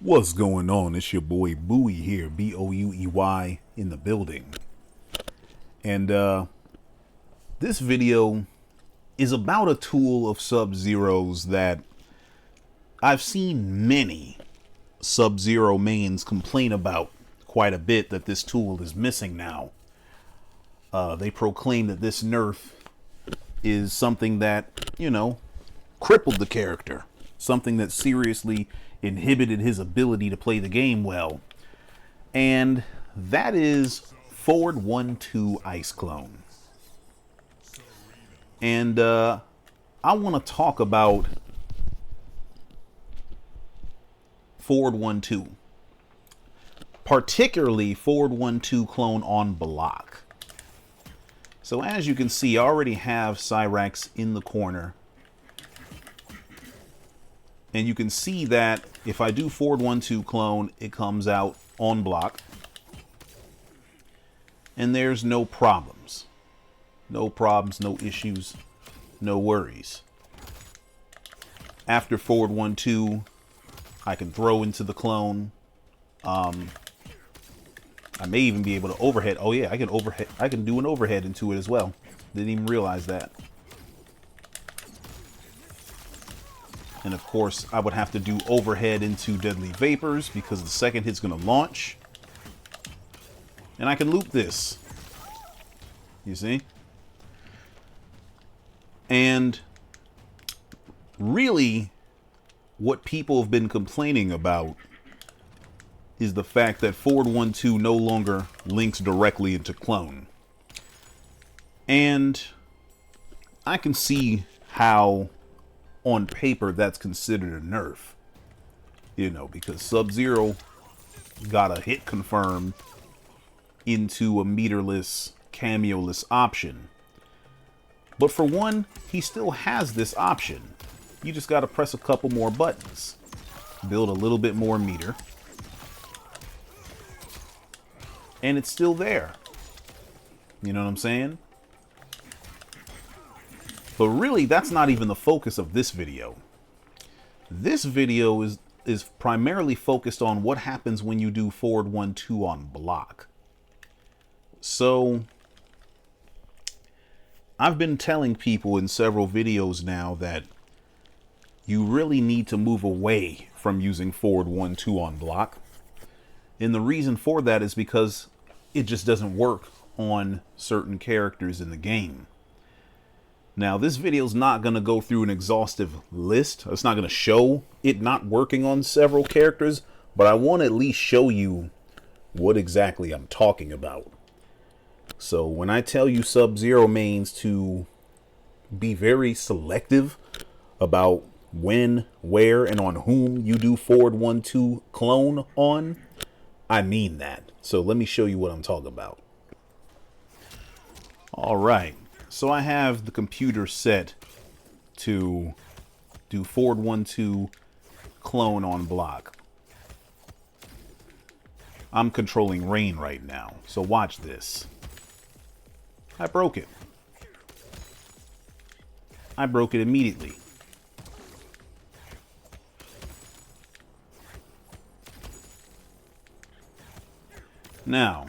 What's going on? It's your boy Bowie here, Bouey in the building. And this video is about a tool of Sub-Zero's that I've seen many Sub-Zero mains complain about quite a bit, that this tool is missing now. They proclaim that this nerf is something that, crippled the character. Something that seriously inhibited his ability to play the game well. And that is Forward 1-2 Ice Clone. And I want to talk about Forward 1-2. Particularly Forward 1-2 Clone on block. So as you can see, I already have Cyrax in the corner. And you can see that if I do Forward 1-2 Clone, it comes out on block. And there's no problems. No problems, no issues, no worries. After Forward 1-2, I can throw into the clone. I may even be able to overhead. Oh yeah, I can do an overhead into it as well. Didn't even realize that. And of course, I would have to do overhead into Deadly Vapors because the second hit's going to launch. And I can loop this. You see? And really, what people have been complaining about is the fact that Forward 1-2 no longer links directly into clone. And I can see how on paper that's considered a nerf, because Sub-Zero got a hit confirmed into a meterless, cameo-less option. But for one, he still has this option. You just got to press a couple more buttons, build a little bit more meter, and it's still there. You know what I'm saying? But really, that's not even the focus of this video. This video is primarily focused on what happens when you do Forward 1-2 on block. So, I've been telling people in several videos now that you really need to move away from using Forward 1-2 on block. And the reason for that is because it just doesn't work on certain characters in the game. Now, this video is not going to go through an exhaustive list. It's not going to show it not working on several characters, but I want to at least show you what exactly I'm talking about. So when I tell you Sub-Zero mains to be very selective about when, where, and on whom you do Forward 1-2 Clone on, I mean that. So let me show you what I'm talking about. All right. So I have the computer set to do Forward 1-2 Clone on block. I'm controlling Rain right now, so watch this. I broke it. I broke it immediately. Now,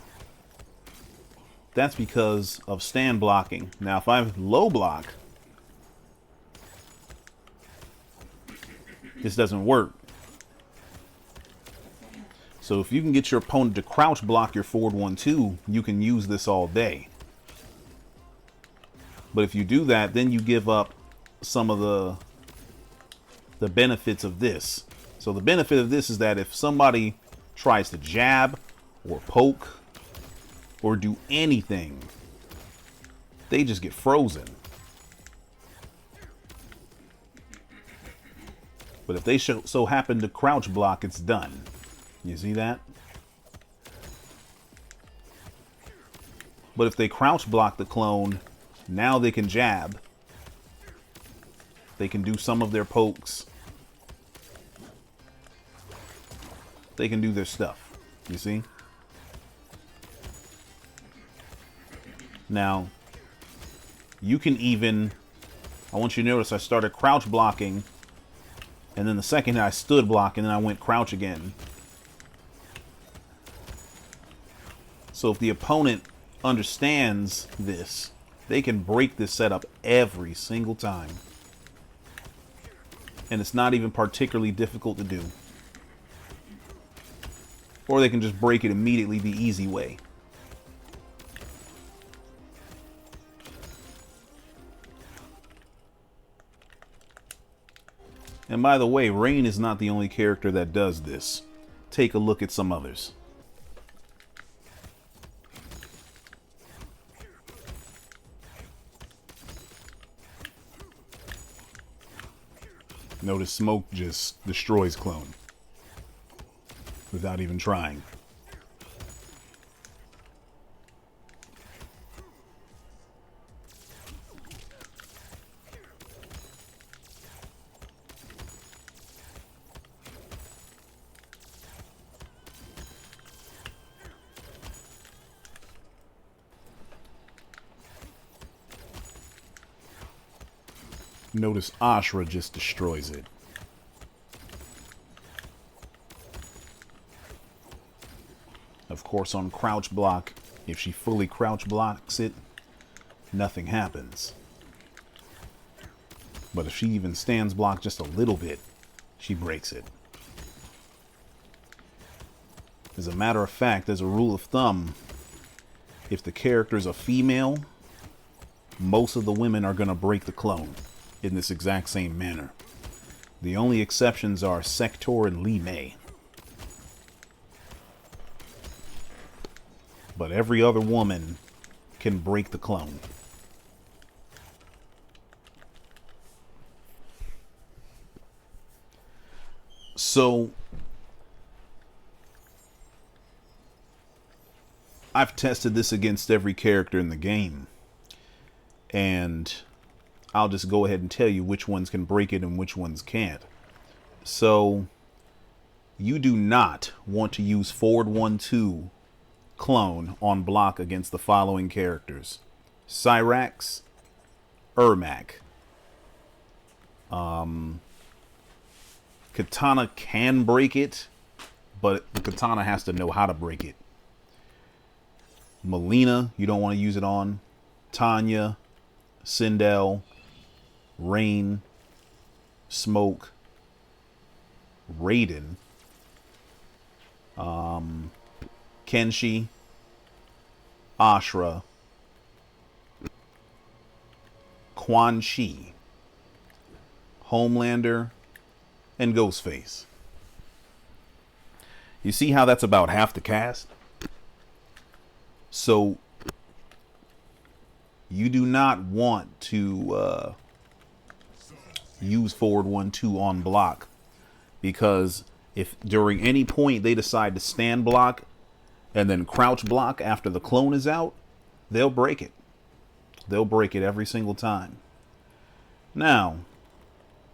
that's because of stand blocking. Now, if I low block, this doesn't work. So if you can get your opponent to crouch block your Forward 1-2, you can use this all day. But if you do that, then you give up some of the benefits of this. So the benefit of this is that if somebody tries to jab or poke or do anything, they just get frozen. But if they so happen to crouch block, it's done. You see that? But if they crouch block the clone, now they can jab. They can do some of their pokes. They can do their stuff. You see? Now, you can even, I want you to notice I started crouch blocking And then the second I stood block, and then I went crouch again. So if the opponent understands this, they can break this setup every single time. And it's not even particularly difficult to do. Or they can just break it immediately the easy way. And by the way, Rain is not the only character that does this. Take a look at some others. Notice Smoke just destroys Klone without even trying. Notice Ashrah just destroys it. Of course, on crouch block, if she fully crouch blocks it, nothing happens. But if she even stands block just a little bit, she breaks it. As a matter of fact, as a rule of thumb, if the character is a female, most of the women are going to break the clone in this exact same manner. The only exceptions are Sector and Lee May. But every other woman can break the clone. So I've tested this against every character in the game, and I'll just go ahead and tell you which ones can break it and which ones can't. So you do not want to use forward 1-2 Klone on block against the following characters: Cyrax, Ermac. Kitana can break it, but the Kitana has to know how to break it. Mileena, you don't want to use it on. Tanya, Sindel, Rain, Smoke, Raiden, Kenshi, Ashrah, Quan Chi, Homelander, and Ghostface. You see how that's about half the cast? So you do not want to use forward 1-2 on block, because if during any point they decide to stand block and then crouch block after the clone is out, they'll break it. They'll break it every single time. Now,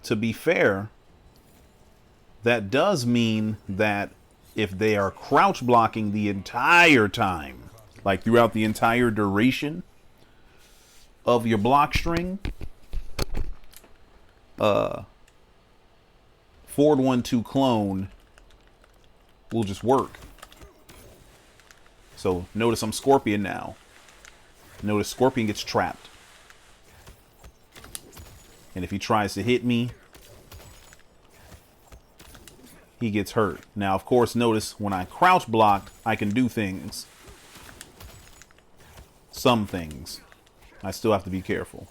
to be fair, that does mean that if they are crouch blocking the entire time, like throughout the entire duration of your block string, forward 1-2 Klone will just work. So notice I'm Scorpion now. Notice Scorpion gets trapped. And if he tries to hit me, he gets hurt. Now, of course, notice when I crouch blocked, I can do things. Some things. I still have to be careful.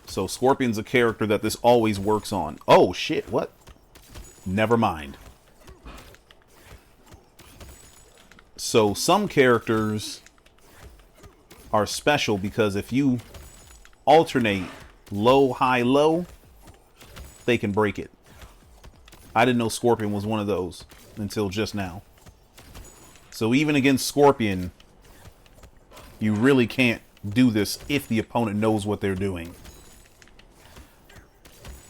So Scorpion's a character that this always works on. Oh, shit, what? Never mind. So some characters are special because if you alternate low, high, low, they can break it. I didn't know Scorpion was one of those until just now. So even against Scorpion, you really can't do this if the opponent knows what they're doing.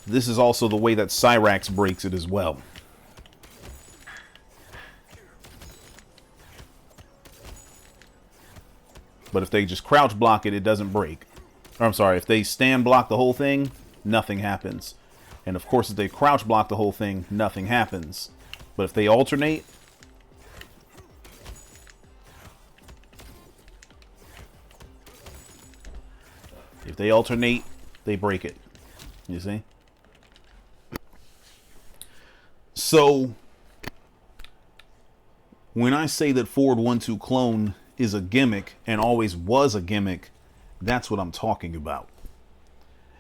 This is also the way that Cyrax breaks it as well. But if they just crouch block it, it doesn't break. Or I'm sorry, if they stand block the whole thing, nothing happens. And of course, if they crouch block the whole thing, nothing happens. But if they alternate, they break it. You see? So, when I say that Forward 1-2 Klone is a gimmick and always was a gimmick, that's what I'm talking about.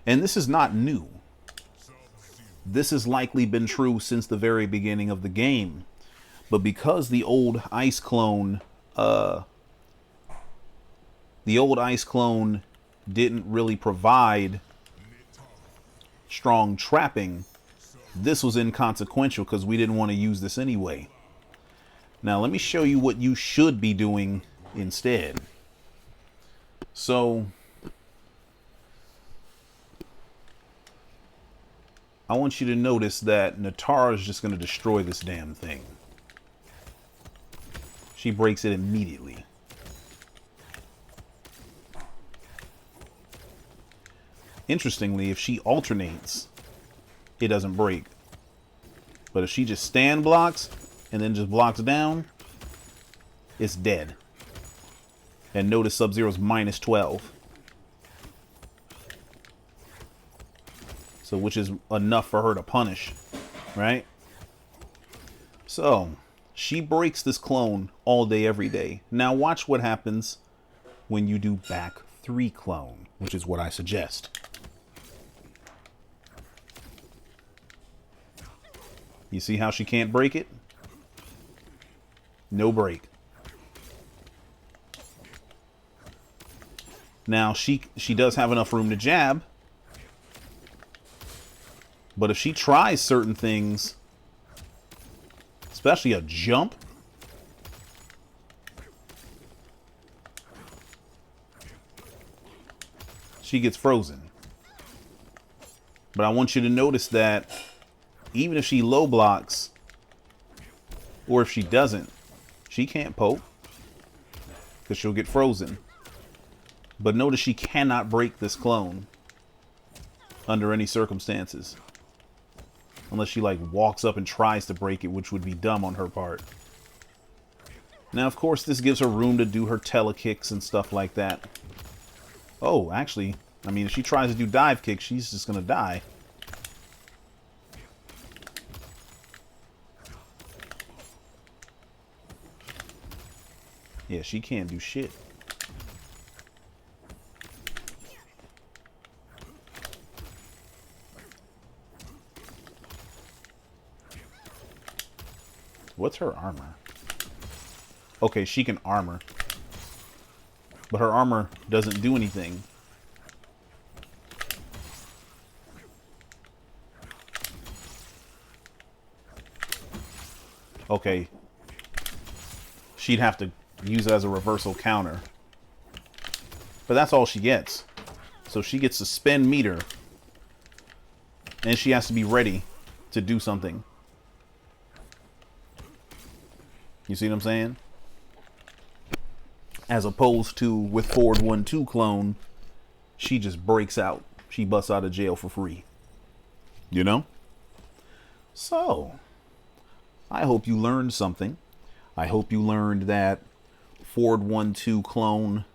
And this is not new. This has likely been true since the very beginning of the game. But because the old Ice Clone, didn't really provide strong trapping, this was inconsequential because we didn't want to use this anyway. Now let me show you what you should be doing instead. So I want you to notice that Nitara is just going to destroy this damn thing. She breaks it immediately. Interestingly, if she alternates, it doesn't break. But if she just stand blocks and then just blocks down, it's dead. And notice Sub-Zero's -12. So, which is enough for her to punish, right? So, she breaks this clone all day, every day. Now watch what happens when you do back 3 clone, which is what I suggest. You see how she can't break it? No break. Now, she does have enough room to jab. But if she tries certain things, especially a jump, she gets frozen. But I want you to notice that even if she low blocks, or if she doesn't, she can't poke because she'll get frozen. But notice she cannot break this clone under any circumstances. Unless she like walks up and tries to break it, which would be dumb on her part. Now, of course, this gives her room to do her telekicks and stuff like that. Oh, actually, I mean, if she tries to do dive kicks, she's just going to die. Yeah, she can't do shit. What's her armor? Okay, she can armor. But her armor doesn't do anything. Okay. She'd have to use it as a reversal counter. But that's all she gets. So she gets to spend meter. And she has to be ready to do something. You see what I'm saying? As opposed to with Forward 1-2 Klone, she just breaks out. She busts out of jail for free. You know? So, I hope you learned something. I hope you learned that Forward 1-2 Klone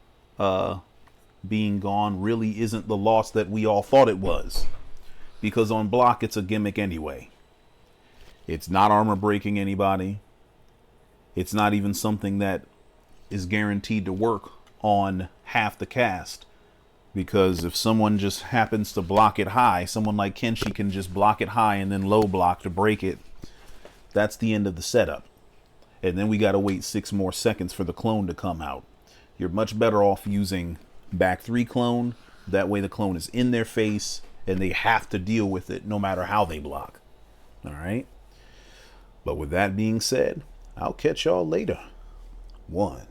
being gone really isn't the loss that we all thought it was. Because on block, it's a gimmick anyway. It's not armor breaking anybody. It's not even something that is guaranteed to work on half the cast. Because if someone just happens to block it high, someone like Kenshi can just block it high and then low block to break it. That's the end of the setup. And then we got to wait 6 more seconds for the clone to come out. You're much better off using back 3 clone. That way the clone is in their face and they have to deal with it no matter how they block. All right. But with that being said, I'll catch y'all later. 1.